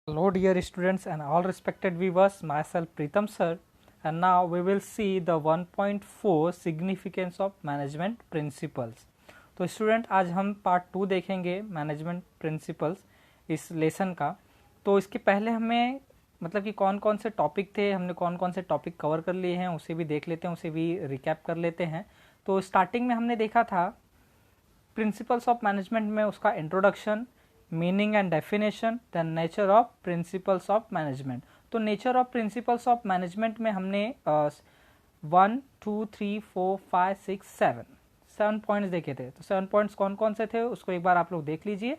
Hello dear students and all respected viewers, myself Pritam sir, and now we will see the 1.4 significance of management principles. तो student आज हम part 2 देखेंगे management principles इस lesson का। तो इसके पहले हमें मतलब कि कौन कौन से टॉपिक थे, हमने कौन कौन से टॉपिक कवर कर लिए हैं उसे भी देख लेते हैं, उसे भी रिकैप कर लेते हैं। तो स्टार्टिंग में हमने देखा था प्रिंसिपल्स ऑफ मैनेजमेंट में उसका introduction, meaning and definition, then nature of principles of management. तो nature of principles of management में हमने 1 2 3 4 5 6 7 पॉइंट्स देखे थे। तो 7 पॉइंट्स कौन कौन से थे उसको एक बार आप लोग देख लीजिए।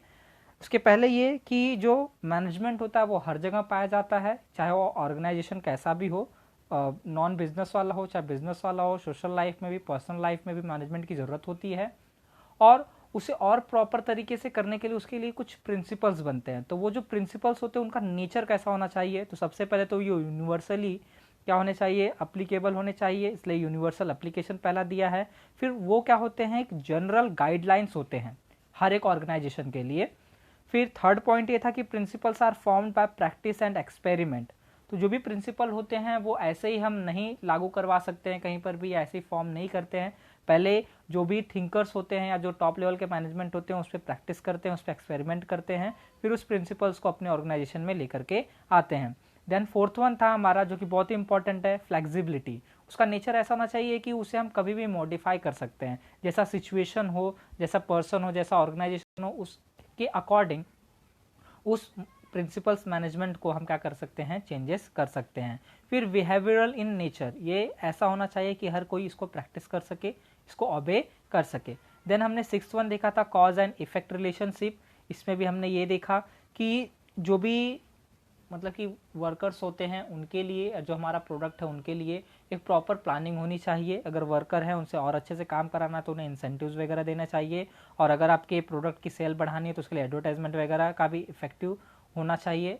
उसके पहले ये कि जो मैनेजमेंट होता है वो हर जगह पाया जाता है, चाहे वो ऑर्गेनाइजेशन कैसा भी हो, नॉन बिजनेस वाला हो चाहे बिजनेस वाला हो, सोशल लाइफ में भी पर्सनल लाइफ में भी मैनेजमेंट की ज़रूरत होती है। और उसे और प्रॉपर तरीके से करने के लिए उसके लिए कुछ प्रिंसिपल्स बनते हैं। तो वो जो प्रिंसिपल्स होते हैं उनका नेचर कैसा होना चाहिए, तो सबसे पहले तो ये यूनिवर्सली क्या होने चाहिए, अप्लीकेबल होने चाहिए, इसलिए यूनिवर्सल एप्लीकेशन पहला दिया है। फिर वो क्या होते हैं, एक जनरल गाइडलाइंस होते हैं हर एक ऑर्गेनाइजेशन के लिए। फिर थर्ड पॉइंट ये था कि principles are formed by practice and experiment. तो जो भी प्रिंसिपल होते हैं वो ऐसे ही हम नहीं लागू करवा सकते हैं, कहीं पर भी ऐसे ही फॉर्म नहीं करते हैं। पहले जो भी थिंकर्स होते हैं या जो टॉप लेवल के मैनेजमेंट होते हैं उस पर प्रैक्टिस करते हैं, उस पर एक्सपेरिमेंट करते हैं, फिर उस प्रिंसिपल्स को अपने ऑर्गेनाइजेशन में लेकर के आते हैं। देन फोर्थ वन था हमारा जो कि बहुत ही इंपॉर्टेंट है, फ्लेक्सिबिलिटी। उसका नेचर ऐसा होना चाहिए कि उसे हम कभी भी मॉडिफाई कर सकते हैं, जैसा सिचुएशन हो, जैसा पर्सन हो, जैसा ऑर्गेनाइजेशन हो, उसके अकॉर्डिंग उस प्रिंसिपल्स मैनेजमेंट को हम क्या कर सकते हैं, चेंजेस कर सकते हैं। फिर बिहेवियरल इन नेचर, ये ऐसा होना चाहिए कि हर कोई इसको प्रैक्टिस कर सके, इसको ओबे कर सके। देन हमने 6th वन देखा था कॉज एंड इफेक्ट रिलेशनशिप। इसमें भी हमने ये देखा कि जो भी मतलब कि वर्कर्स होते हैं उनके लिए, जो हमारा प्रोडक्ट है उनके लिए एक प्रॉपर प्लानिंग होनी चाहिए। अगर वर्कर है उनसे और अच्छे से काम कराना तो उन्हें इंसेंटिव्स वगैरह देना चाहिए, और अगर आपके प्रोडक्ट की सेल बढ़ानी है तो उसके लिए एडवर्टाइजमेंट वगैरह का भी इफेक्टिव होना चाहिए।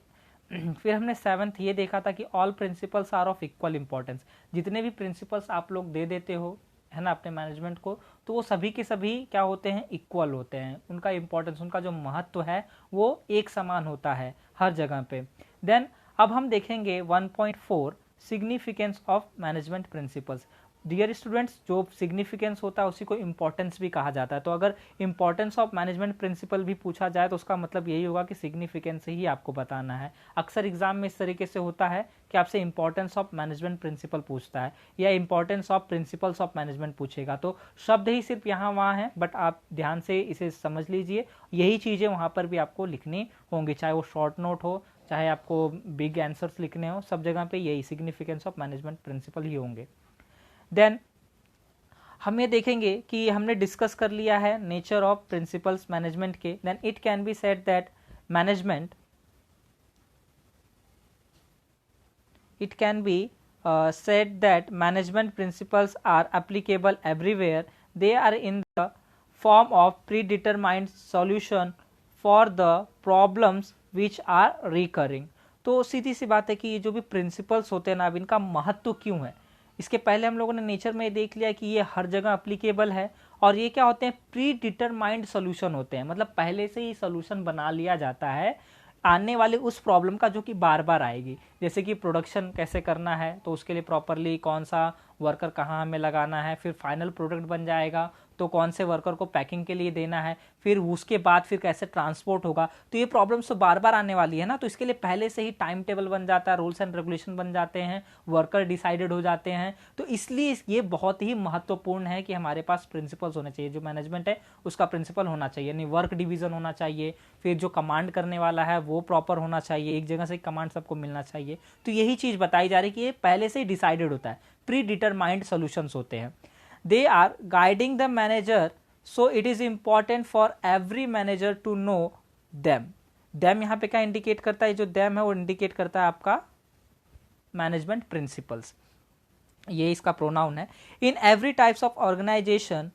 फिर हमने 7th ये देखा था कि all principles are of equal importance. जितने भी प्रिंसिपल्स आप लोग दे देते हो है ना अपने मैनेजमेंट को, तो वो सभी के सभी क्या होते हैं, इक्वल होते हैं। उनका इंपॉर्टेंस, उनका जो महत्व है वो एक समान होता है हर जगह पे। देन अब हम देखेंगे 1.4 significance of management principles. Dear students, जो सिग्निफिकेंस होता है उसी को इंपॉर्टेंस भी कहा जाता है। तो अगर इंपॉर्टेंस ऑफ मैनेजमेंट प्रिंसिपल भी पूछा जाए तो उसका मतलब यही होगा कि सिग्निफिकेंस ही आपको बताना है। अक्सर एग्जाम में इस तरीके से होता है कि आपसे इंपॉर्टेंस ऑफ मैनेजमेंट प्रिंसिपल पूछता है या importance of principles of management पूछेगा। तो शब्द ही सिर्फ यहाँ वहाँ है, बट आप ध्यान से इसे समझ लीजिए, यही चीज़ें वहाँ पर भी आपको लिखनी होंगी, चाहे वो शॉर्ट नोट हो चाहे आपको बिग आंसर्स लिखने हो, सब जगह पे यही सिग्निफिकेंस ऑफ मैनेजमेंट प्रिंसिपल ही होंगे। देन हम ये देखेंगे कि हमने डिस्कस कर लिया है नेचर ऑफ प्रिंसिपल्स मैनेजमेंट के। Then it can be said that management, it can be said that management principles are applicable everywhere. They are in the form of predetermined solution for the problems which are recurring. तो सीधी सी बात है कि ये जो भी principles होते हैं ना, अब इनका महत्व क्यों है, इसके पहले हम लोगों ने नेचर में देख लिया कि ये हर जगह अप्लीकेबल है। और ये क्या होते हैं, प्री डिटरमाइंड सोल्यूशन होते हैं, मतलब पहले से ही सोल्यूशन बना लिया जाता है आने वाले उस प्रॉब्लम का जो कि बार बार आएगी। जैसे कि प्रोडक्शन कैसे करना है तो उसके लिए प्रॉपरली कौन सा वर्कर कहाँ हमें लगाना है, फिर फाइनल प्रोडक्ट बन जाएगा तो कौन से वर्कर को पैकिंग के लिए देना है, फिर उसके बाद फिर कैसे ट्रांसपोर्ट होगा। तो ये प्रॉब्लम्स तो बार बार आने वाली है ना, तो इसके लिए पहले से ही टाइम टेबल बन जाता है, रूल्स एंड रेगुलेशन बन जाते हैं, वर्कर डिसाइडेड हो जाते हैं। तो इसलिए ये बहुत ही महत्वपूर्ण है कि हमारे पास प्रिंसिपल्स होने चाहिए। जो मैनेजमेंट है उसका प्रिंसिपल होना चाहिए, यानी वर्क डिवीजन होना चाहिए, फिर जो कमांड करने वाला है वो प्रॉपर होना चाहिए, एक जगह से कमांड सबको मिलना चाहिए। तो यही चीज बताई जा रही है कि ये पहले से ही डिसाइडेड होता है, प्री डिटरमाइंड सॉल्यूशंस होते हैं। They are guiding the manager, so it is important for every manager to know them. Them यहाँ पे क्या इंडिकेट करता है, जो देम है वो इंडिकेट करता है आपका मैनेजमेंट प्रिंसिपल्स, ये इसका प्रोनाउन है। In every types of organisation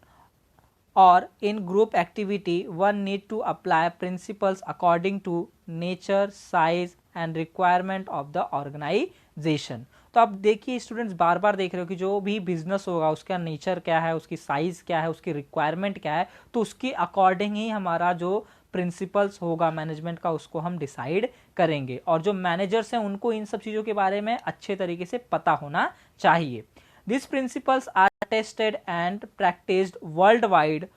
or in group activity one need to apply principles according to nature, size and requirement of the organization. तो आप देखिए स्टूडेंट्स, बार बार देख रहे हो कि जो भी बिजनेस होगा उसका नेचर क्या है, उसकी साइज क्या है, उसकी रिक्वायरमेंट क्या है, तो उसके अकॉर्डिंग ही हमारा जो प्रिंसिपल्स होगा मैनेजमेंट का उसको हम डिसाइड करेंगे, और जो मैनेजर्स हैं उनको इन सब चीज़ों के बारे में अच्छे तरीके से पता होना चाहिए। This principles are tested and practised world wide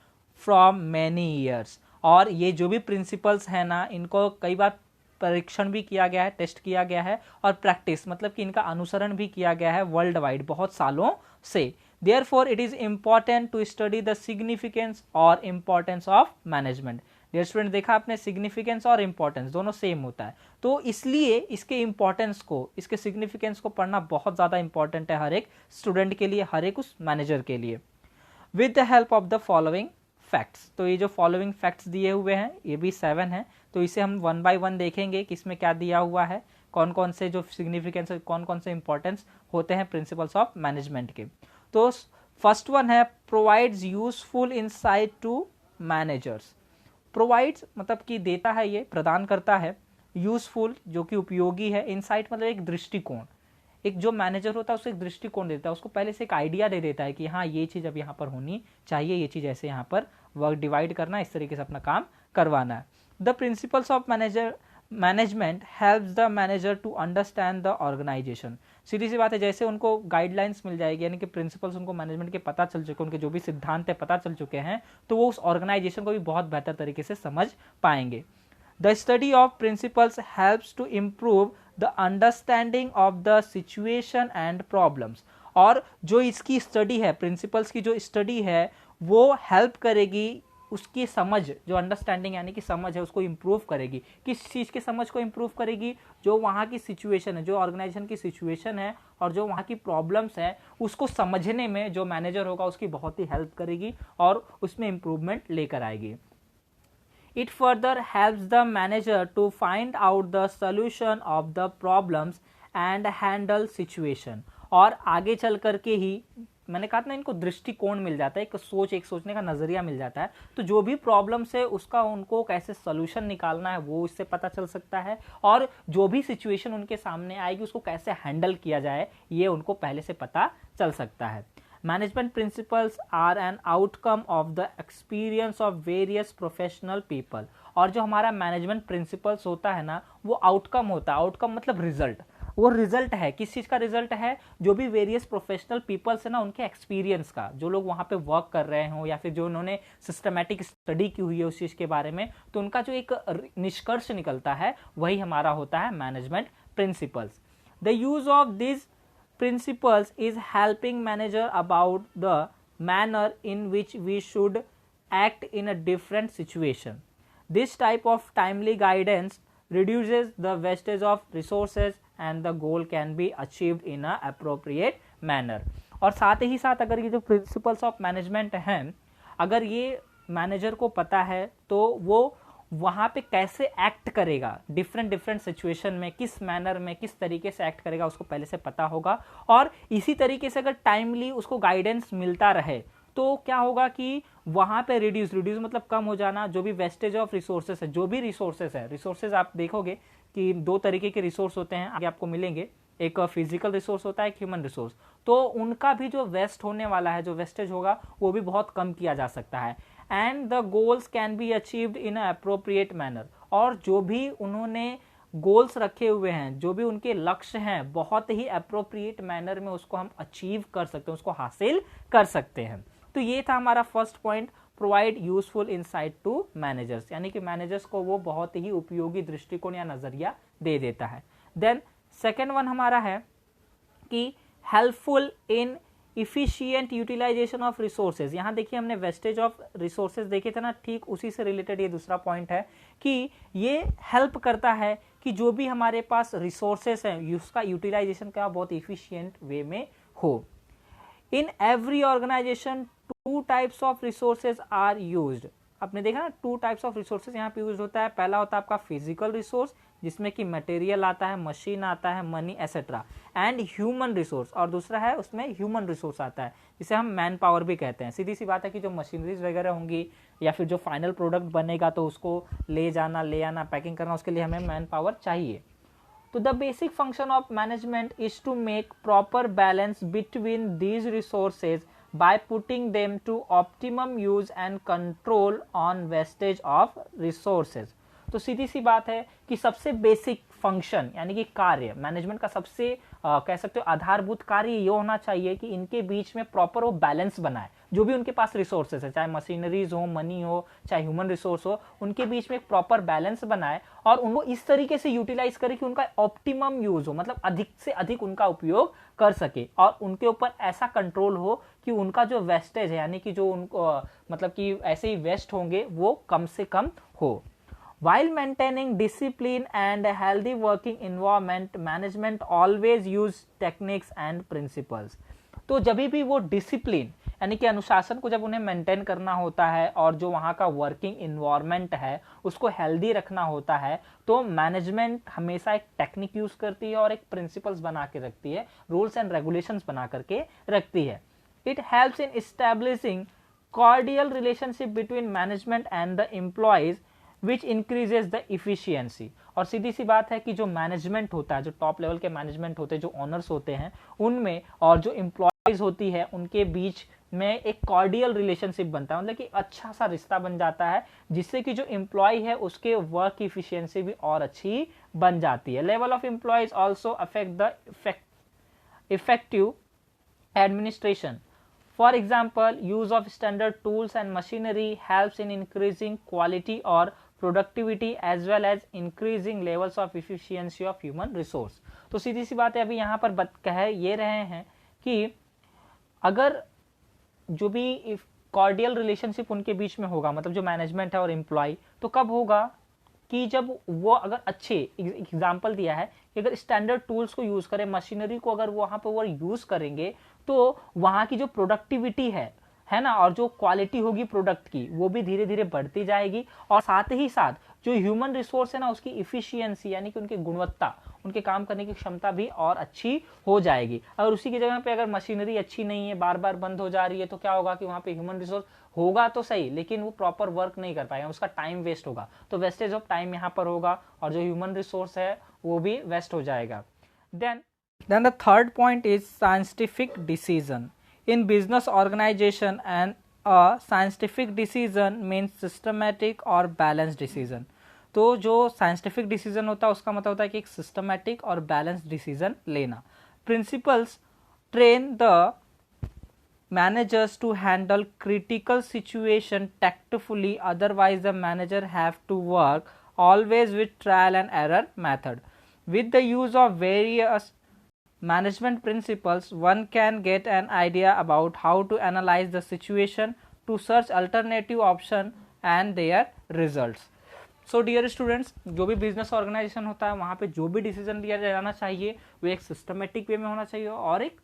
from many years, और ये जो भी प्रिंसिपल्स हैं ना, इनको कई बार परीक्षण भी किया गया है, टेस्ट किया गया है, और प्रैक्टिस मतलब कि इनका अनुसरण भी किया गया है वर्ल्ड वाइड बहुत सालों से। Therefore it is important to study the significance और importance of management. Dear student, देखा आपने, सिग्निफिकेंस और इंपॉर्टेंस दोनों सेम होता है, तो इसलिए इसके इंपॉर्टेंस को, इसके सिग्निफिकेंस को पढ़ना बहुत ज़्यादा इंपॉर्टेंट है हर एक स्टूडेंट के लिए, हर एक उस मैनेजर के लिए। With the help of the following facts, तो ये जो फॉलोइंग फैक्ट्स दिए हुए हैं ये भी 7 हैं, तो इसे हम 1 बाय 1 देखेंगे कि इसमें क्या दिया हुआ है, कौन कौन से जो सिग्निफिकेंस, कौन कौन से इंपॉर्टेंस होते हैं प्रिंसिपल्स ऑफ मैनेजमेंट के। तो फर्स्ट वन है provides useful insight to managers. Provides मतलब कि देता है, ये प्रदान करता है, यूजफुल जो कि उपयोगी है, इनसाइट मतलब एक दृष्टिकोण, एक जो मैनेजर होता है उसे एक दृष्टिकोण देता है, उसको पहले से एक आइडिया दे देता है कि हाँ ये चीज़ अब यहाँ पर होनी चाहिए, ये चीज़ ऐसे यहाँ पर वर्क डिवाइड करना, इस तरीके से अपना काम करवाना है। The principles of management helps the manager to understand the organisation. सीधी सी बात है, जैसे उनको गाइडलाइंस मिल जाएगी, यानी कि प्रिंसिपल्स उनको मैनेजमेंट के पता चल चुके, उनके जो भी सिद्धांत है पता चल चुके हैं, तो वो उस ऑर्गेनाइजेशन को भी बहुत बेहतर तरीके से समझ पाएंगे। The study of principles helps to improve the understanding of the situation and problems, और जो इसकी स्टडी है, प्रिंसिपल्स की जो स्टडी है वो हेल्प करेगी, उसकी समझ, जो अंडरस्टैंडिंग यानी कि समझ है उसको इम्प्रूव करेगी। किस चीज़ की समझ को इम्प्रूव करेगी? जो वहाँ की सिचुएशन है, जो ऑर्गेनाइजेशन की सिचुएशन है और जो वहाँ की प्रॉब्लम्स है उसको समझने में जो मैनेजर होगा उसकी बहुत ही हेल्प करेगी और उसमें इम्प्रूवमेंट लेकर आएगी। It further helps the manager to find out the solution of the problems and handle situation, और आगे चल करके ही, मैंने कहा था ना, इनको दृष्टिकोण मिल जाता है, एक सोचने का नज़रिया मिल जाता है, तो जो भी प्रॉब्लम्स है उसका उनको कैसे सोल्यूशन निकालना है वो इससे पता चल सकता है, और जो भी सिचुएशन उनके सामने आएगी उसको कैसे हैंडल किया जाए ये उनको पहले से पता चल सकता है। Management principles are an outcome of the experience of various professional people, और जो हमारा मैनेजमेंट प्रिंसिपल्स होता है ना वो आउटकम होता है, आउटकम मतलब रिजल्ट, वो रिजल्ट है, किस चीज़ का रिजल्ट है? जो भी वेरियस प्रोफेशनल पीपल्स है ना उनके एक्सपीरियंस का, जो लोग वहाँ पे वर्क कर रहे हों या फिर जो उन्होंने सिस्टमैटिक स्टडी की हुई है उस चीज़ के बारे में, तो उनका जो एक निष्कर्ष निकलता है वही हमारा होता है management principles. The use of this principles is helping manager about the manner in which we should act in a different situation. This type of timely guidance reduces the wastage of resources and the goal can be achieved in a appropriate manner. और साथ ही साथ अगर ये जो principles of management हैं, अगर ये manager को पता है तो वो वहाँ पे कैसे एक्ट करेगा डिफरेंट सिचुएशन में, किस मैनर में, किस तरीके से एक्ट करेगा उसको पहले से पता होगा, और इसी तरीके से अगर टाइमली उसको गाइडेंस मिलता रहे तो क्या होगा कि वहाँ पे रिड्यूस मतलब कम हो जाना, जो भी वेस्टेज ऑफ रिसोर्सेस है, जो भी रिसोर्सेस है, रिसोर्सेज आप देखोगे कि 2 तरीके के रिसोर्स होते हैं, आगे आपको मिलेंगे, एक फिजिकल रिसोर्स होता है, एक ह्यूमन रिसोर्स, तो उनका भी जो वेस्ट होने वाला है, जो वेस्टेज होगा वो भी बहुत कम किया जा सकता है। And the goals can be achieved in a appropriate manner, और जो भी उन्होंने गोल्स रखे हुए हैं, जो भी उनके लक्ष्य हैं, बहुत ही अप्रोप्रिएट मैनर में उसको हम अचीव कर सकते हैं, उसको हासिल कर सकते हैं। तो ये था हमारा first point, provide useful insight to managers, यानी कि मैनेजर्स को वो बहुत ही उपयोगी दृष्टिकोण या नजरिया दे देता है। देन सेकेंड वन हमारा है कि helpful in efficient utilisation of resources. यहाँ देखिए हमने वेस्टेज ऑफ रिसोर्सेज देखे थे ना, ठीक उसी से रिलेटेड ये दूसरा पॉइंट है कि ये हेल्प करता है कि जो भी हमारे पास रिसोर्सेज हैं उसका यूटिलाइजेशन का बहुत इफिशियंट वे में हो। In every organisation 2 types of resources are used. आपने देखा ना 2 टाइप्स ऑफ रिसोर्सेज यहाँ पे यूज होता है। पहला होता है आपका फिजिकल रिसोर्स जिसमें कि मटेरियल आता है, मशीन आता है, money etcetera, and human resource, और दूसरा है उसमें ह्यूमन रिसोर्स आता है जिसे हम मैन पावर भी कहते हैं। सीधी सी बात है कि जो मशीनरीज वगैरह होंगी या फिर जो फाइनल प्रोडक्ट बनेगा तो उसको ले जाना, ले आना, पैकिंग करना, उसके लिए हमें मैन पावर चाहिए। तो the basic function of management is to make proper balance between these resources by putting them to optimum use and control on wastage of resources। तो सीधी सी बात है कि सबसे बेसिक फंक्शन यानी कि कार्य मैनेजमेंट का सबसे कह सकते हो आधारभूत कार्य ये होना चाहिए कि इनके बीच में प्रॉपर वो बैलेंस बनाए। जो भी उनके पास रिसोर्सेज है, चाहे मशीनरीज हो, मनी हो, चाहे ह्यूमन रिसोर्स हो, उनके बीच में एक प्रॉपर बैलेंस बनाए और उनको इस तरीके से यूटिलाइज करे कि उनका ऑप्टिमम यूज हो, मतलब अधिक से अधिक उनका उपयोग कर सके और उनके ऊपर ऐसा कंट्रोल हो कि उनका जो वेस्टेज है यानी कि जो उनको मतलब कि ऐसे ही वेस्ट होंगे वो कम से कम हो। While maintaining discipline and a healthy working environment, management always use techniques and principles। तो जब भी वो डिसिप्लिन यानी कि अनुशासन को जब उन्हें मेंटेन करना होता है और जो वहाँ का वर्किंग इन्वायरमेंट है उसको हेल्दी रखना होता है, तो मैनेजमेंट हमेशा एक टेक्निक यूज करती है और एक प्रिंसिपल्स बना के रखती है, रूल्स एंड रेगुलेशंस बना करके रखती है। It helps in establishing cordial relationship between management and the employees which increases the efficiency. और सीधी सी बात है कि जो मैनेजमेंट होता है, जो टॉप लेवल के मैनेजमेंट होते हैं, जो ऑनर्स होते हैं उनमें और जो एम्प्लॉयज होती है उनके बीच में एक कॉर्डियल रिलेशनशिप बनता है, मतलब कि अच्छा सा रिश्ता बन जाता है जिससे कि जो एम्प्लॉय है उसके वर्क की इफिशियंसी भी और अच्छी बन जाती है। Level of employees also affect the effective administration. For example, use of standard tools and machinery helps in increasing quality or productivity as well as increasing levels of efficiency of human resource। तो सीधी सी बात है, अभी यहाँ पर कह ये रहे हैं कि अगर जो भी कॉर्डियल रिलेशनशिप उनके बीच में होगा, मतलब जो मैनेजमेंट है और एम्प्लॉय, तो कब होगा कि जब वो अगर अच्छे एग्जाम्पल दिया है कि अगर स्टैंडर्ड टूल्स को यूज करें, मशीनरी को अगर वहां पर वो यूज करेंगे तो वहां की जो प्रोडक्टिविटी है ना, और जो क्वालिटी होगी प्रोडक्ट की वो भी धीरे धीरे बढ़ती जाएगी और साथ ही साथ जो ह्यूमन रिसोर्स है ना उसकी इफिशियंसी यानी कि उनकी गुणवत्ता, उनके काम करने की क्षमता भी और अच्छी हो जाएगी। अगर उसी की जगह पे अगर मशीनरी अच्छी नहीं है, बार बार बंद हो जा रही है, तो क्या होगा कि वहां पे ह्यूमन रिसोर्स होगा तो सही लेकिन वो प्रॉपर वर्क नहीं कर पाएगा, उसका टाइम वेस्ट होगा, तो वेस्टेज ऑफ टाइम यहाँ पर होगा और जो ह्यूमन रिसोर्स है वो भी वेस्ट हो जाएगा। Then the third point is scientific decision. In business organization, and a scientific decision means systematic or balanced decision। तो जो scientific decision होता है उसका मतलब होता है कि एक systematic और balanced decision लेना। Principles train the managers to handle critical situation tactfully, otherwise the manager have to work always with trial and error method। With the use of various management principles, one can get an idea about how to analyze the situation, to search alternative option and their results। So dear students, जो भी business organisation होता है वहाँ पे जो भी decision लिया जाना चाहिए वो एक सिस्टमेटिक वे में होना चाहिए और एक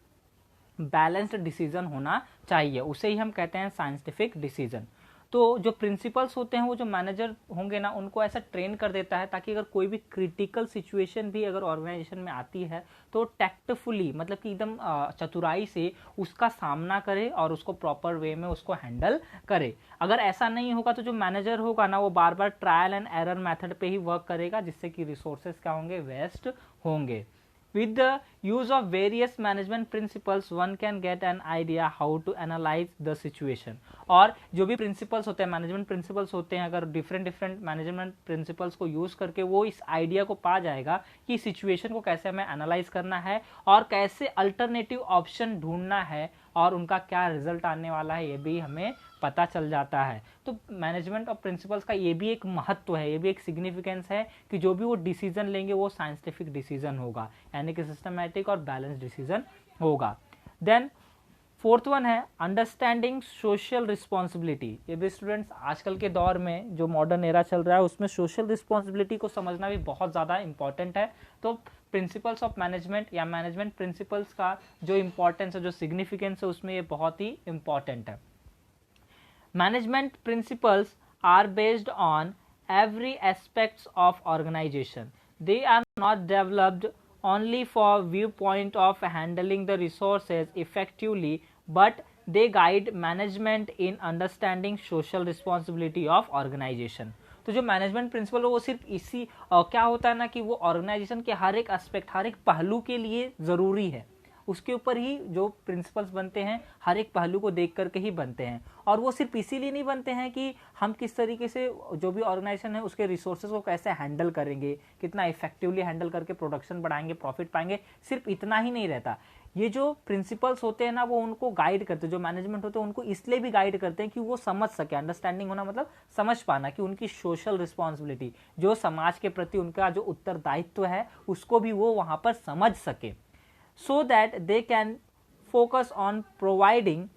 बैलेंस्ड डिसीजन होना चाहिए, उसे ही हम कहते हैं साइंटिफिक डिसीजन। तो जो प्रिंसिपल्स होते हैं वो जो मैनेजर होंगे ना उनको ऐसा ट्रेन कर देता है ताकि अगर कोई भी क्रिटिकल सिचुएशन भी अगर ऑर्गेनाइजेशन में आती है तो टैक्टफुली मतलब कि एकदम चतुराई से उसका सामना करे और उसको प्रॉपर वे में उसको हैंडल करे। अगर ऐसा नहीं होगा तो जो मैनेजर होगा ना वो बार बार ट्रायल एंड एरर मेथड पे ही वर्क करेगा जिससे कि रिसोर्सेज क्या होंगे, वेस्ट होंगे। With the use of various management principles, one can get an idea how to analyze the situation। और जो भी principles होते हैं, management principles होते हैं, अगर different management principles को use करके वो इस idea को पा जाएगा कि situation को कैसे हमें analyze करना है और कैसे alternative option ढूंढना है और उनका क्या रिजल्ट आने वाला है ये भी हमें पता चल जाता है। तो मैनेजमेंट ऑफ प्रिंसिपल्स का ये भी एक महत्व है, ये भी एक सिग्निफिकेंस है कि जो भी वो डिसीजन लेंगे वो साइंटिफिक डिसीजन होगा यानी कि सिस्टमैटिक और बैलेंस डिसीजन होगा। देन फोर्थ वन है अंडरस्टैंडिंग सोशल रिस्पॉन्सिबिलिटी। ये भी स्टूडेंट्स आजकल के दौर में जो मॉडर्न एरा चल रहा है उसमें सोशल रिस्पॉन्सिबिलिटी को समझना भी बहुत ज़्यादा इंपॉर्टेंट है। तो प्रिंसिपल्स ऑफ मैनेजमेंट या मैनेजमेंट प्रिंसिपल्स का जो इंपॉर्टेंस है, जो सिग्निफिकेंस है उसमें ये बहुत ही इंपॉर्टेंट है। Management principles are based on every aspects of organization. They are not developed only for viewpoint of handling the resources effectively, but they guide management in understanding social responsibility of organization। तो जो management principal है वो सिर्फ क्या होता है ना कि वो ऑर्गेनाइजेशन के हर एक एस्पेक्ट, हर एक पहलू के लिए ज़रूरी है उसके ऊपर ही जो प्रिंसिपल्स बनते हैं हर एक पहलू को देख करके ही बनते हैं। और वो सिर्फ इसीलिए नहीं बनते हैं कि हम किस तरीके से जो भी ऑर्गेनाइजेशन है उसके रिसोर्सेज को कैसे हैंडल करेंगे, कितना इफेक्टिवली हैंडल करके प्रोडक्शन बढ़ाएंगे, प्रॉफिट पाएंगे, सिर्फ इतना ही नहीं रहता। ये जो प्रिंसिपल्स होते हैं ना वो उनको गाइड करते हैं, जो मैनेजमेंट होते हैं उनको इसलिए भी गाइड करते हैं कि वो समझ सके, अंडरस्टैंडिंग होना मतलब समझ पाना कि उनकी सोशल रिस्पॉन्सिबिलिटी, जो समाज के प्रति उनका जो उत्तरदायित्व है उसको भी वो वहां पर समझ सके, so that they can focus on providing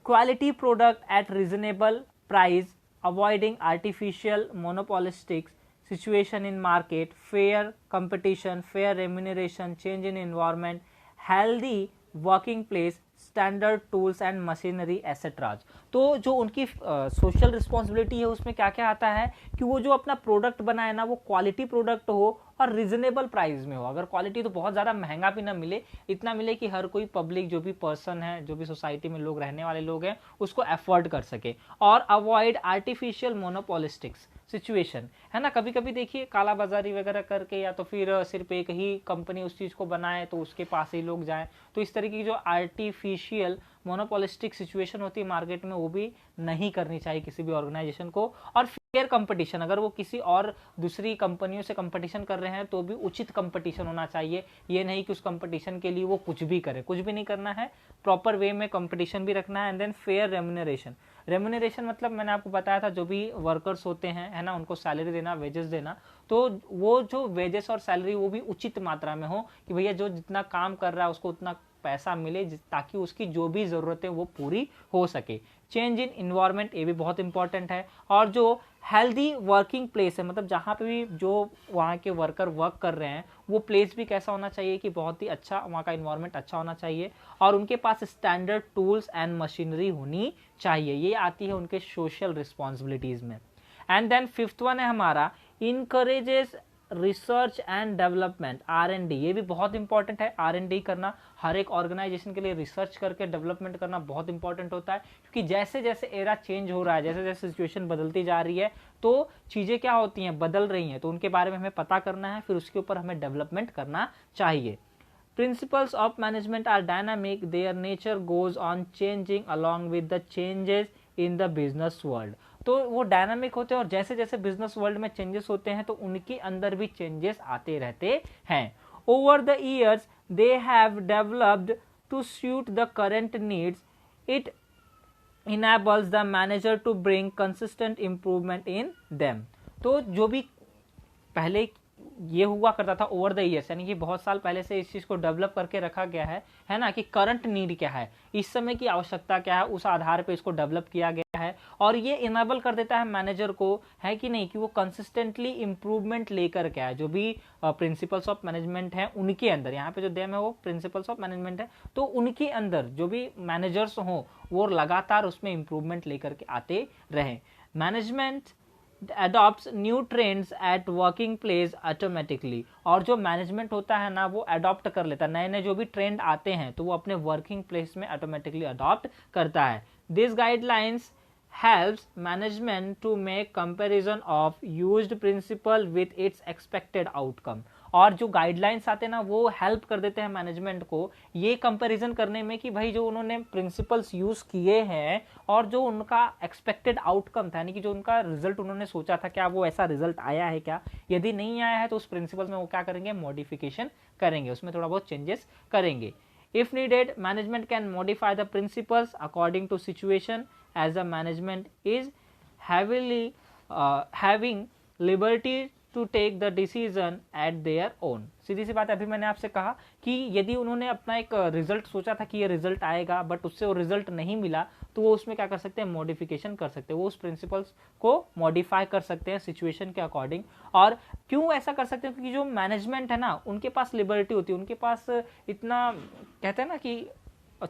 quality product at reasonable price, avoiding artificial monopolistic situation in market, fair competition, fair remuneration, change in environment, healthy working place, standard tools and machinery etcetera. तो जो उनकी social responsibility है उसमें क्या क्या आता है कि वो जो अपना प्रोडक्ट बनाए ना वो क्वालिटी प्रोडक्ट हो और रिजनेबल प्राइस में हो। अगर क्वालिटी तो बहुत ज़्यादा महंगा भी ना मिले, इतना मिले कि हर कोई पब्लिक, जो भी पर्सन है, जो भी सोसाइटी में लोग रहने वाले लोग हैं उसको अफोर्ड कर सके। और अवॉइड आर्टिफिशियल मोनोपोलिस्टिक्स सिचुएशन, है ना। कभी कभी देखिए काला बाजारी वगैरह करके या तो फिर सिर्फ एक ही कंपनी उस चीज़ को बनाए तो उसके पास ही लोग जाएं, तो इस तरीके की जो आर्टिफिशियल मोनोपोलिस्टिक सिचुएशन होती है मार्केट में वो भी नहीं करनी चाहिए किसी भी ऑर्गेनाइजेशन को। और फेयर कंपटीशन, अगर वो किसी और दूसरी कंपनियों से कंपटीशन कर रहे हैं तो भी उचित कंपटीशन होना चाहिए। ये नहीं कि उस कंपटीशन के लिए वो कुछ भी करे, कुछ भी नहीं करना है, प्रॉपर वे में कंपटीशन भी रखना है। And then fair remuneration. Remuneration मतलब मैंने आपको बताया था जो भी वर्कर्स होते हैं, है ना, उनको सैलरी देना, वेजेस देना। तो वो जो वेजेस और सैलरी वो भी उचित मात्रा में हो कि भैया जो जितना काम कर रहा है उसको उतना पैसा मिले ताकि उसकी जो भी ज़रूरतें वो पूरी हो सके। चेंज इन इन्वायरमेंट, ये भी बहुत इंपॉर्टेंट है। और जो हेल्दी वर्किंग प्लेस है, मतलब जहाँ पे भी जो वहाँ के वर्कर वर्क कर रहे हैं वो प्लेस भी कैसा होना चाहिए कि बहुत ही अच्छा, वहाँ का इन्वायरमेंट अच्छा होना चाहिए। और उनके पास स्टैंडर्ड टूल्स एंड मशीनरी होनी चाहिए। ये आती है उनके सोशल रिस्पॉन्सिबिलिटीज़ में। एंड देन फिफ्थ वन है हमारा encourages research and development, R&D। ये भी बहुत इंपॉर्टेंट है। R&D करना हर एक ऑर्गेनाइजेशन के लिए, रिसर्च करके डेवलपमेंट करना बहुत इंपॉर्टेंट होता है, क्योंकि जैसे जैसे एरा चेंज हो रहा है, जैसे जैसे सिचुएशन बदलती जा रही है तो चीज़ें क्या होती हैं, बदल रही हैं, तो उनके बारे में हमें पता करना है, फिर उसके ऊपर हमें डेवलपमेंट करना चाहिए। Principles of management are dynamic, their nature goes on changing along with the changes in the business world। तो वो डायनामिक होते हैं और जैसे जैसे बिजनेस वर्ल्ड में चेंजेस होते हैं तो उनके अंदर भी चेंजेस आते रहते हैं। Over the years they have developed to suit the current needs, it enables the manager to bring consistent improvement in them। तो जो भी पहले ये हुआ करता था ओवर द ईयर्स, यानी कि बहुत साल पहले से इस चीज़ को डेवलप करके रखा गया है ना, कि करंट नीड क्या है, इस समय की आवश्यकता क्या है, उस आधार पे इसको डेवलप किया गया है। और ये इनेबल कर देता है मैनेजर को, है कि नहीं, कि वो कंसिस्टेंटली इंप्रूवमेंट लेकर के आए। जो भी प्रिंसिपल्स ऑफ मैनेजमेंट हैं उनके अंदर, यहाँ पे जो देम है वो प्रिंसिपल्स ऑफ मैनेजमेंट है, तो उनके अंदर जो भी मैनेजर्स हों वो लगातार उसमें इंप्रूवमेंट लेकर के आते रहें। Management adopts new trends at working place automatically। और जो मैनेजमेंट होता है ना वो अडॉप्ट कर लेता है, नए नए जो भी ट्रेंड आते हैं तो वो अपने वर्किंग प्लेस में ऑटोमेटिकली अडॉप्ट करता है। This guidelines helps management to make comparison of used principle with its expected outcome। और जो गाइडलाइंस आते हैं ना वो हेल्प कर देते हैं मैनेजमेंट को ये कंपैरिजन करने में कि भाई जो उन्होंने प्रिंसिपल्स यूज किए हैं और जो उनका एक्सपेक्टेड आउटकम था, यानी कि जो उनका रिजल्ट उन्होंने सोचा था, क्या वो ऐसा रिजल्ट आया है क्या। यदि नहीं आया है तो उस प्रिंसिपल्स में वो क्या करेंगे, मॉडिफिकेशन करेंगे, उसमें थोड़ा बहुत चेंजेस करेंगे। If needed, management can modify the principles according to situation, as the management is having liberty to take the decision at their own। सीधी सी बात है, अभी मैंने आपसे कहा कि यदि उन्होंने अपना एक रिजल्ट सोचा था कि ये रिजल्ट आएगा बट उससे वो रिजल्ट नहीं मिला तो वो उसमें क्या कर सकते हैं, मॉडिफिकेशन कर सकते हैं, वो उस प्रिंसिपल्स को मॉडिफाई कर सकते हैं सिचुएशन के अकॉर्डिंग। और क्यों ऐसा कर सकते हैं, क्योंकि जो मैनेजमेंट है ना उनके पास लिबर्टी होती है, उनके पास इतना कहते हैं ना कि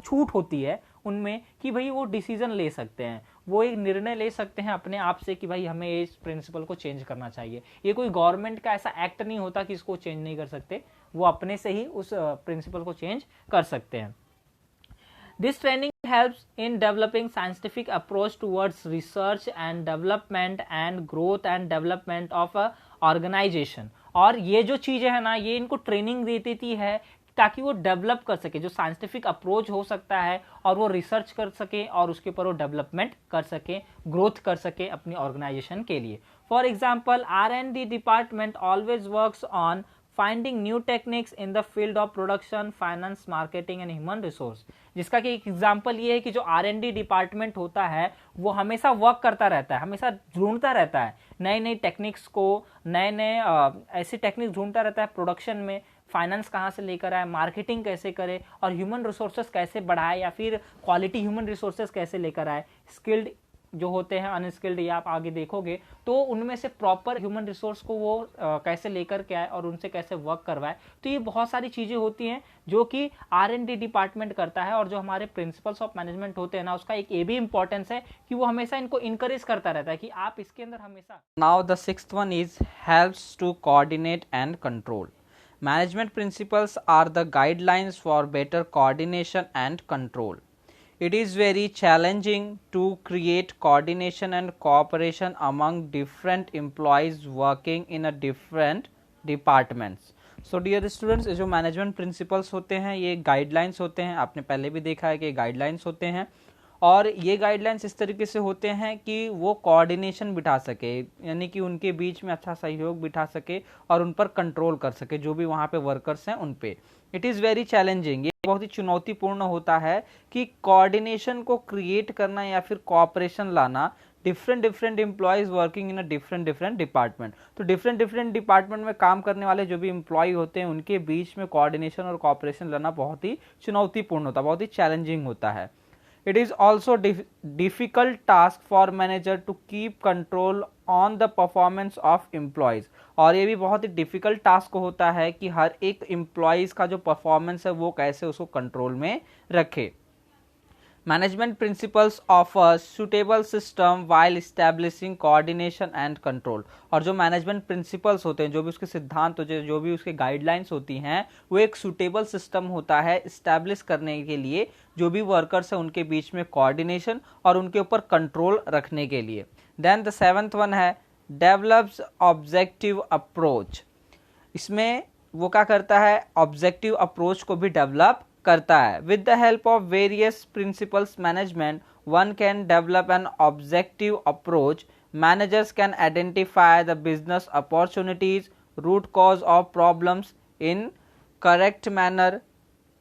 छूट होती है उनमें कि भाई वो डिसीजन ले सकते हैं, वो एक निर्णय ले सकते हैं अपने आप से कि भाई हमें इस प्रिंसिपल को चेंज करना चाहिए। ये कोई गवर्नमेंट का ऐसा एक्ट नहीं होता कि इसको चेंज नहीं कर सकते, वो अपने से ही उस प्रिंसिपल को चेंज कर सकते हैं। This training helps in developing scientific approach towards research and development and growth and development of a organization। और ये जो चीज़ें है ना, ये इनको ट्रेनिंग दे देती है ताकि वो डेवलप कर सके, जो साइंटिफिक अप्रोच हो सकता है, और वो रिसर्च कर सके और उसके ऊपर वो डेवलपमेंट कर सके, ग्रोथ कर सके अपनी ऑर्गेनाइजेशन के लिए। For example, R&D department always works on finding new techniques in the field of production, finance, marketing and human resource. जिसका कि एक एग्जाम्पल ये है कि जो R&D डिपार्टमेंट होता है वो हमेशा वर्क करता रहता है, हमेशा ढूंढता रहता है नई नई टेक्निक्स को, नए नए ऐसी टेक्निक्स ढूंढता रहता है प्रोडक्शन में, फाइनेंस कहाँ से लेकर आए, मार्केटिंग कैसे करे, और ह्यूमन रिसोर्सेज कैसे बढ़ाए, या फिर क्वालिटी ह्यूमन रिसोर्सेज कैसे लेकर आए। स्किल्ड जो होते हैं, अनस्किल्ड, ये आप आगे देखोगे, तो उनमें से प्रॉपर ह्यूमन रिसोर्स को वो कैसे लेकर के आए और उनसे कैसे वर्क करवाए। तो ये बहुत सारी चीज़ें होती हैं जो कि R&D डिपार्टमेंट करता है। और जो हमारे प्रिंसिपल्स ऑफ मैनेजमेंट होते हैं ना, उसका एक ये भी इंपॉर्टेंस है कि वो हमेशा इनको इनकरेज करता रहता है कि आप इसके अंदर हमेशा। Now the sixth one is helps to coordinate and control. Management principles are the guidelines for better coordination and control. It is very challenging to create coordination and cooperation among different employees working in a different departments. So dear students, ये जो management principles होते हैं ये guidelines होते हैं, आपने पहले भी देखा है कि guidelines होते हैं, और ये गाइडलाइंस इस तरीके से होते हैं कि वो कोऑर्डिनेशन बिठा सके, यानी कि उनके बीच में अच्छा सहयोग बिठा सके और उन पर कंट्रोल कर सके जो भी वहाँ पे वर्कर्स हैं उन पे। इट इज़ वेरी चैलेंजिंग, ये बहुत ही चुनौतीपूर्ण होता है कि कोऑर्डिनेशन को क्रिएट करना या फिर कोऑपरेशन लाना different employees working in a different department. तो डिफरेंट डिपार्टमेंट में काम करने वाले जो भी एम्प्लॉय होते हैं उनके बीच में कोऑर्डिनेशन और कोऑपरेशन लाना बहुत ही चुनौतीपूर्ण होता है, बहुत ही चैलेंजिंग होता है। It is also difficult task for manager to keep control on the performance of employees। और ये भी बहुत ही डिफिकल्ट टास्क होता है कि हर एक एम्प्लॉयज़ का जो परफॉर्मेंस है वो कैसे उसको कंट्रोल में रखे। Management principles offers suitable system while establishing coordination and control। और जो मैनेजमेंट प्रिंसिपल्स होते हैं, जो भी उसके सिद्धांत होते हैं, जो भी उसके गाइडलाइंस होती हैं, वो एक सुटेबल सिस्टम होता है इस्टेब्लिश करने के लिए जो भी वर्कर्स हैं उनके बीच में कोऑर्डिनेशन और उनके ऊपर कंट्रोल रखने के लिए। देन द सेवंथ वन है डेवलप्स ऑब्जेक्टिव अप्रोच। इसमें वो क्या करता है, ऑब्जेक्टिव अप्रोच को भी डेवलप करता है। With the help of various principles management one can develop an objective approach. Managers can identify the business opportunities, root cause of problems in correct manner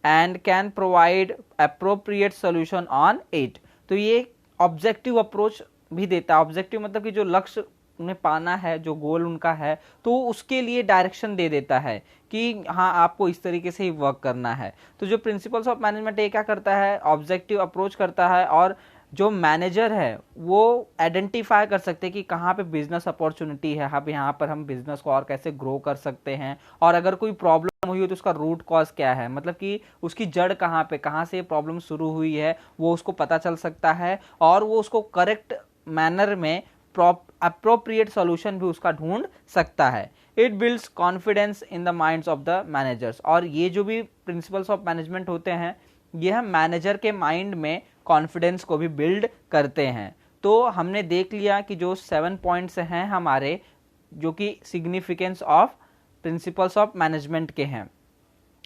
and can provide appropriate solution on it. तो ये objective approach भी देता है। Objective मतलब कि जो लक्ष्य उन्हें पाना है, जो गोल उनका है, तो उसके लिए डायरेक्शन दे देता है कि हाँ आपको इस तरीके से ही वर्क करना है। तो जो प्रिंसिपल्स ऑफ मैनेजमेंट ये क्या करता है, ऑब्जेक्टिव अप्रोच करता है, और जो मैनेजर है वो आइडेंटिफाई कर सकते हैं कि कहाँ पे बिजनेस अपॉर्चुनिटी है, अब यहाँ पर हम बिजनेस को और कैसे ग्रो कर सकते हैं, और अगर कोई प्रॉब्लम हुई हो तो उसका रूट कॉज क्या है, मतलब कि उसकी जड़ कहाँ पे, कहाँ से प्रॉब्लम शुरू हुई है, वो उसको पता चल सकता है और वो उसको करेक्ट मैनर में अप्रोप्रिएट सॉल्यूशन भी उसका ढूंढ सकता है। It builds confidence in the minds of the managers. और ये जो भी प्रिंसिपल्स ऑफ मैनेजमेंट होते हैं ये हम मैनेजर के माइंड में कॉन्फिडेंस को भी बिल्ड करते हैं। तो हमने देख लिया कि जो 7 पॉइंट्स हैं हमारे, जो कि significance of principles of management के हैं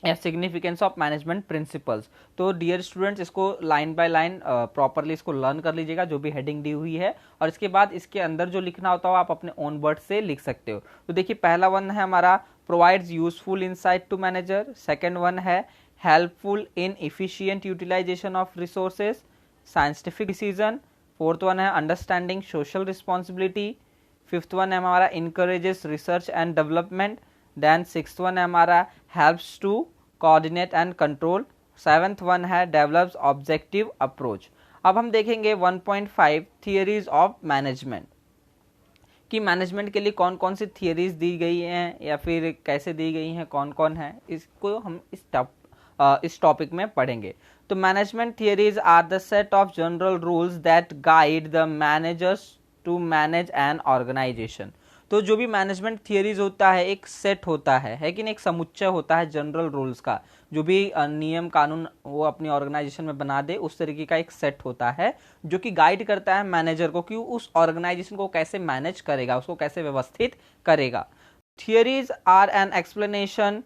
या सिग्निफिकेंस ऑफ मैनेजमेंट प्रिंसिपल्स। तो डियर स्टूडेंट्स, इसको लाइन बाय लाइन प्रॉपरली इसको लर्न कर लीजिएगा, जो भी हेडिंग दी हुई है, और इसके बाद इसके अंदर जो लिखना होता है आप अपने ओन वर्ड से लिख सकते हो। तो देखिए, पहला वन है हमारा provides useful insight to manager. Second one है helpful in efficient utilisation of resources, scientific decision. Fourth one है understanding social responsibility. Fifth one है हमारा encourages research and development. Then sixth one है हमारा helps to coordinate and control. Seventh one है develops objective approach. अब हम देखेंगे 1.5 theories of management, कि मैनेजमेंट के लिए कौन कौन सी थियरीज दी गई हैं या फिर कैसे दी गई हैं, कौन कौन है, इसको हम इस टॉपिक में पढ़ेंगे। तो management theories are the set of general rules that guide the managers to manage an organisation. तो जो भी मैनेजमेंट थियरीज होता है एक सेट होता है कि नहीं, एक समुच्चय होता है जनरल रूल्स का, जो भी नियम कानून वो अपनी ऑर्गेनाइजेशन में बना दे उस तरीके का एक सेट होता है जो कि गाइड करता है मैनेजर को कि उस ऑर्गेनाइजेशन को कैसे मैनेज करेगा, उसको कैसे व्यवस्थित करेगा। Theories are an explanation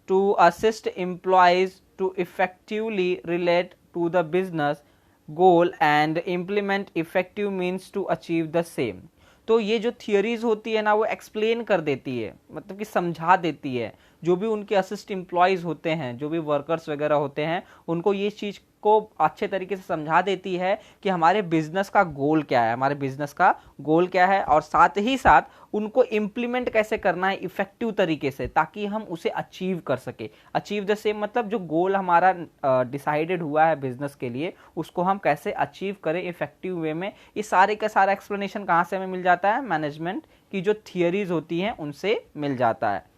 to assist employees to effectively relate to the business goal and implement effective means to achieve the same. तो ये जो थियरीज होती है ना, वो एक्सप्लेन कर देती है, मतलब कि समझा देती है। जो भी उनके असिस्ट एम्प्लॉयज होते हैं, जो भी वर्कर्स वगैरह होते हैं, उनको ये चीज़ को अच्छे तरीके से समझा देती है कि हमारे बिजनेस का गोल क्या है, हमारे बिजनेस का गोल क्या है, और साथ ही साथ उनको इम्प्लीमेंट कैसे करना है इफेक्टिव तरीके से, ताकि हम उसे अचीव कर सके। अचीव द सेम मतलब जो गोल हमारा डिसाइडेड हुआ है बिजनेस के लिए, उसको हम कैसे अचीव करें इफेक्टिव वे में। ये सारे का सारा एक्सप्लेनेशन कहाँ से हमें मिल जाता है? मैनेजमेंट की जो थियरीज होती हैं उनसे मिल जाता है।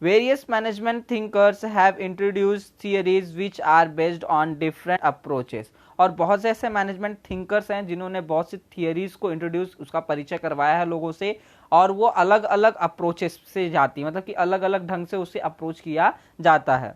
Various management thinkers have introduced theories which are based on different approaches। और बहुत से ऐसे मैनेजमेंट थिंकर्स हैं जिन्होंने बहुत सी थियरीज को इंट्रोड्यूस, उसका परिचय करवाया है लोगों से, और वो अलग अलग अप्रोचेस से जाती है, मतलब कि अलग अलग ढंग से उसे अप्रोच किया जाता है।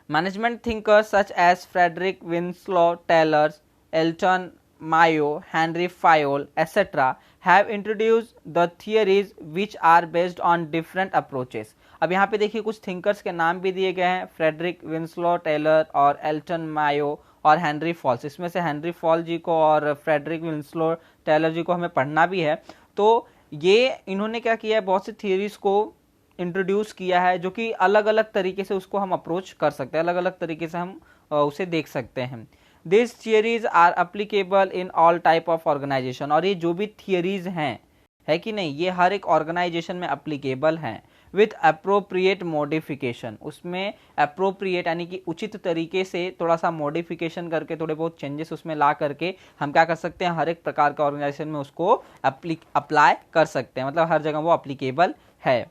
Management thinkers such as Frederick Winslow Taylor, Elton Mayo, Henry Fayol, etc. have introduced the theories which are based on different approaches। अब यहाँ पे देखिए कुछ थिंकर्स के नाम भी दिए गए हैं, फ्रेडरिक विंस्लो टेलर और एल्टन मायो और हेनरी फॉल्स। इसमें से हेनरी फॉल जी को और फ्रेडरिक विंस्लो टेलर जी को हमें पढ़ना भी है। तो ये इन्होंने क्या किया है, बहुत सी थियरीज को इंट्रोड्यूस किया है जो कि अलग अलग तरीके से उसको हम अप्रोच कर सकते हैं, अलग अलग तरीके से हम उसे देख सकते हैं। These theories are applicable in all type of organization। और ये जो भी थियरीज हैं, है कि नहीं, ये हर एक ऑर्गेनाइजेशन में अप्लीकेबल हैं विथ अप्रोप्रिएट मॉडिफिकेशन। उसमें अप्रोप्रिएट यानी कि उचित तरीके से थोड़ा सा मॉडिफिकेशन करके, थोड़े बहुत चेंजेस उसमें ला करके हम क्या कर सकते हैं, हर एक प्रकार का ऑर्गेनाइजेशन में उसको अप्लाई कर सकते हैं, मतलब हर जगह वो अप्लीकेबल है।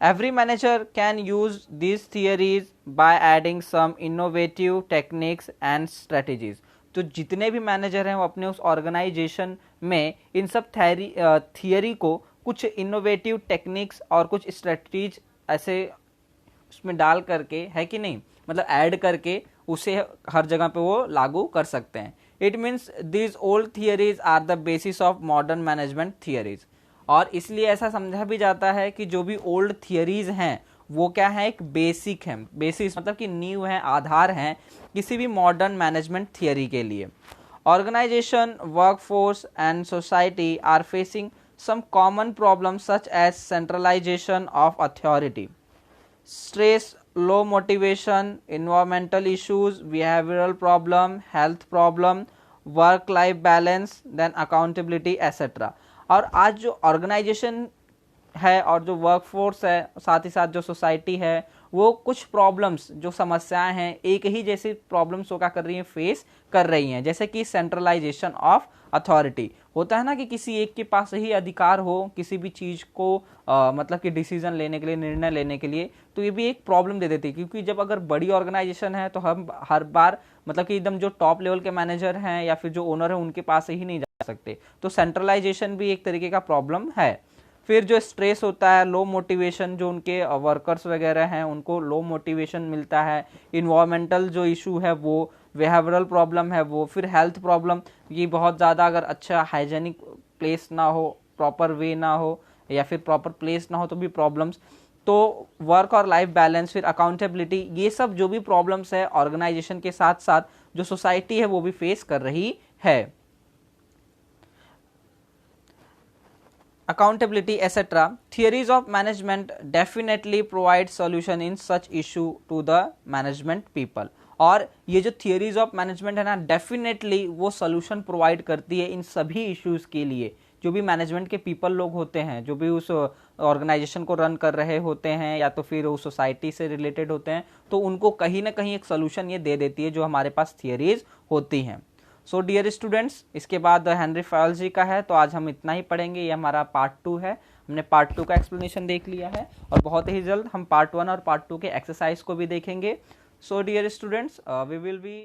Every manager can use these theories by adding some innovative techniques and strategies। तो जितने भी मैनेजर हैं वो अपने उस ऑर्गेनाइजेशन में इन सब थियरी को कुछ इनोवेटिव टेक्निक्स और कुछ स्ट्रेटजीज ऐसे उसमें डाल करके, है कि नहीं, मतलब ऐड करके उसे हर जगह पे वो लागू कर सकते हैं। It means these old theories are the basis of modern management theories. और इसलिए ऐसा समझा भी जाता है कि जो भी ओल्ड थियरीज हैं वो क्या है, एक बेसिक है, बेसिस मतलब कि नींव है, आधार है किसी भी मॉडर्न मैनेजमेंट थियरी के लिए। Organisation, workforce and society are facing some common problems such as centralisation of authority, stress, low motivation, environmental issues, behavioural problem, health problem, work life balance, then accountability etcetera. और आज जो organisation है और जो workforce है, साथ ही साथ जो सोसाइटी है, वो कुछ प्रॉब्लम्स, जो समस्याएं हैं, एक ही जैसी प्रॉब्लम्स को क्या कर रही हैं, फेस कर रही हैं। जैसे कि सेंट्रलाइजेशन ऑफ अथॉरिटी होता है ना, कि किसी एक के पास ही अधिकार हो किसी भी चीज़ को मतलब कि डिसीजन लेने के लिए, निर्णय लेने के लिए, तो ये भी एक प्रॉब्लम दे देती है। क्योंकि जब अगर बड़ी ऑर्गेनाइजेशन है तो हम हर बार मतलब कि एकदम जो टॉप लेवल के मैनेजर हैं या फिर जो ओनर है उनके पास ही नहीं जा सकते, तो सेंट्रलाइजेशन भी एक तरीके का प्रॉब्लम है। फिर जो स्ट्रेस होता है, लो मोटिवेशन, जो उनके वर्कर्स वगैरह हैं उनको लो मोटिवेशन मिलता है। इन्वायरमेंटल जो इशू है वो, बिहेवियरल प्रॉब्लम है वो, फिर हेल्थ प्रॉब्लम, ये बहुत ज़्यादा अगर अच्छा हाइजेनिक प्लेस ना हो, प्रॉपर वे ना हो या फिर प्रॉपर प्लेस ना हो तो भी प्रॉब्लम्स। तो वर्क और लाइफ बैलेंस, फिर अकाउंटेबिलिटी, ये सब जो भी प्रॉब्लम्स है ऑर्गेनाइजेशन के साथ साथ जो सोसाइटी है वो भी फेस कर रही है। accountability etc. theories of management definitely provide solution in such issue to the management people। और ये जो थियरीज ऑफ मैनेजमेंट है ना, डेफिनेटली वो सोल्यूशन प्रोवाइड करती है इन सभी इश्यूज के लिए। जो भी मैनेजमेंट के पीपल लोग होते हैं, जो भी उस ऑर्गेनाइजेशन को रन कर रहे होते हैं या तो फिर उस सोसाइटी से रिलेटेड होते हैं, तो उनको कहीं ना कहीं एक सोल्यूशन ये दे देती है जो हमारे पास थियरीज होती हैं। सो डियर स्टूडेंट्स, इसके बाद हेनरी फायल जी का है, तो आज हम इतना ही पढ़ेंगे। ये हमारा पार्ट 2 है, हमने पार्ट 2 का एक्सप्लेनेशन देख लिया है और बहुत ही जल्द हम पार्ट 1 और पार्ट 2 के एक्सरसाइज को भी देखेंगे। So dear students, we will B